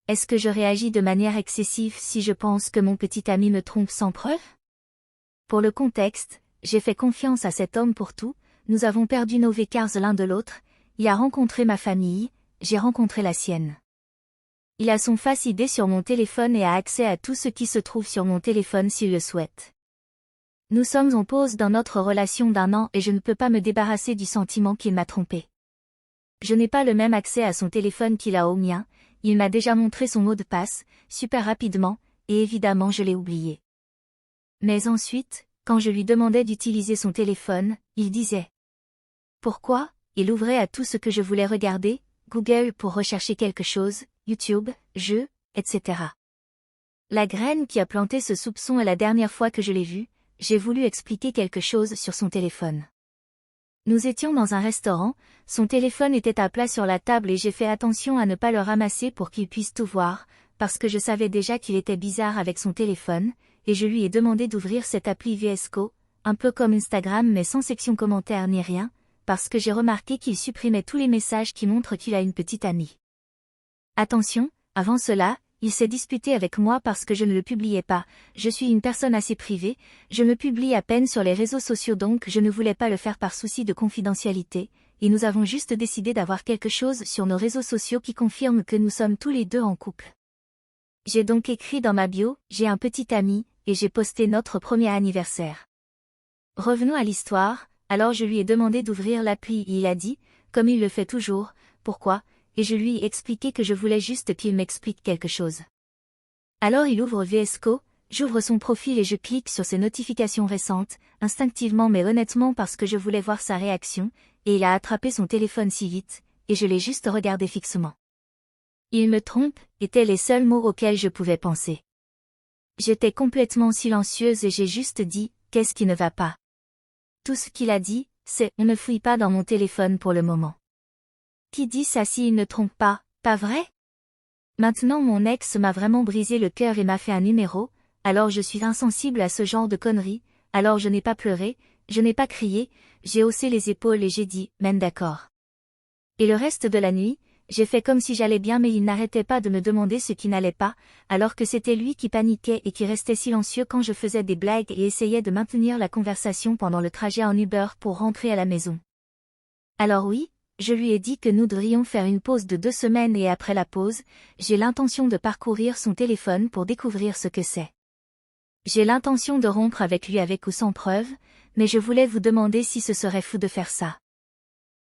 Est-ce que je réagis de manière excessive si je pense que mon petit ami me trompe sans preuve? Pour le contexte, j'ai fait confiance à cet homme pour tout, nous avons perdu nos vécars l'un de l'autre, il a rencontré ma famille, j'ai rencontré la sienne. Il a son Face ID sur mon téléphone et a accès à tout ce qui se trouve sur mon téléphone s'il le souhaite. Nous sommes en pause dans notre relation d'1 an et je ne peux pas me débarrasser du sentiment qu'il m'a trompé. Je n'ai pas le même accès à son téléphone qu'il a au mien, il m'a déjà montré son mot de passe, super rapidement, et évidemment je l'ai oublié. Mais ensuite, quand je lui demandais d'utiliser son téléphone, il disait « Pourquoi ?» Il ouvrait à tout ce que je voulais regarder, Google pour rechercher quelque chose, YouTube, jeux, etc. La graine qui a planté ce soupçon est la dernière fois que je l'ai vu, j'ai voulu expliquer quelque chose sur son téléphone. Nous étions dans un restaurant, son téléphone était à plat sur la table et j'ai fait attention à ne pas le ramasser pour qu'il puisse tout voir, parce que je savais déjà qu'il était bizarre avec son téléphone, et je lui ai demandé d'ouvrir cette appli VSCO, un peu comme Instagram mais sans section commentaires ni rien, parce que j'ai remarqué qu'il supprimait tous les messages qui montrent qu'il a une petite amie. Attention, avant cela, il s'est disputé avec moi parce que je ne le publiais pas, je suis une personne assez privée, je me publie à peine sur les réseaux sociaux donc je ne voulais pas le faire par souci de confidentialité, et nous avons juste décidé d'avoir quelque chose sur nos réseaux sociaux qui confirme que nous sommes tous les deux en couple. J'ai donc écrit dans ma bio, j'ai un petit ami, et j'ai posté notre premier anniversaire. Revenons à l'histoire, alors je lui ai demandé d'ouvrir l'appli et il a dit, comme il le fait toujours, pourquoi, et je lui ai expliqué que je voulais juste qu'il m'explique quelque chose. Alors il ouvre VSCO, j'ouvre son profil et je clique sur ses notifications récentes, instinctivement mais honnêtement parce que je voulais voir sa réaction, et il a attrapé son téléphone si vite, et je l'ai juste regardé fixement. Il me trompe, étaient les seuls mots auxquels je pouvais penser. J'étais complètement silencieuse et j'ai juste dit, qu'est-ce qui ne va pas? Tout ce qu'il a dit, c'est, on ne fouille pas dans mon téléphone pour le moment. Qui dit ça s'il ne trompe pas vrai? Maintenant mon ex m'a vraiment brisé le cœur et m'a fait un numéro, alors je suis insensible à ce genre de conneries, alors je n'ai pas pleuré, je n'ai pas crié, j'ai haussé les épaules et j'ai dit, même d'accord. Et le reste de la nuit, j'ai fait comme si j'allais bien mais il n'arrêtait pas de me demander ce qui n'allait pas, alors que c'était lui qui paniquait et qui restait silencieux quand je faisais des blagues et essayait de maintenir la conversation pendant le trajet en Uber pour rentrer à la maison. Alors oui, je lui ai dit que nous devrions faire une pause de 2 semaines et après la pause, j'ai l'intention de parcourir son téléphone pour découvrir ce que c'est. J'ai l'intention de rompre avec lui avec ou sans preuve, mais je voulais vous demander si ce serait fou de faire ça.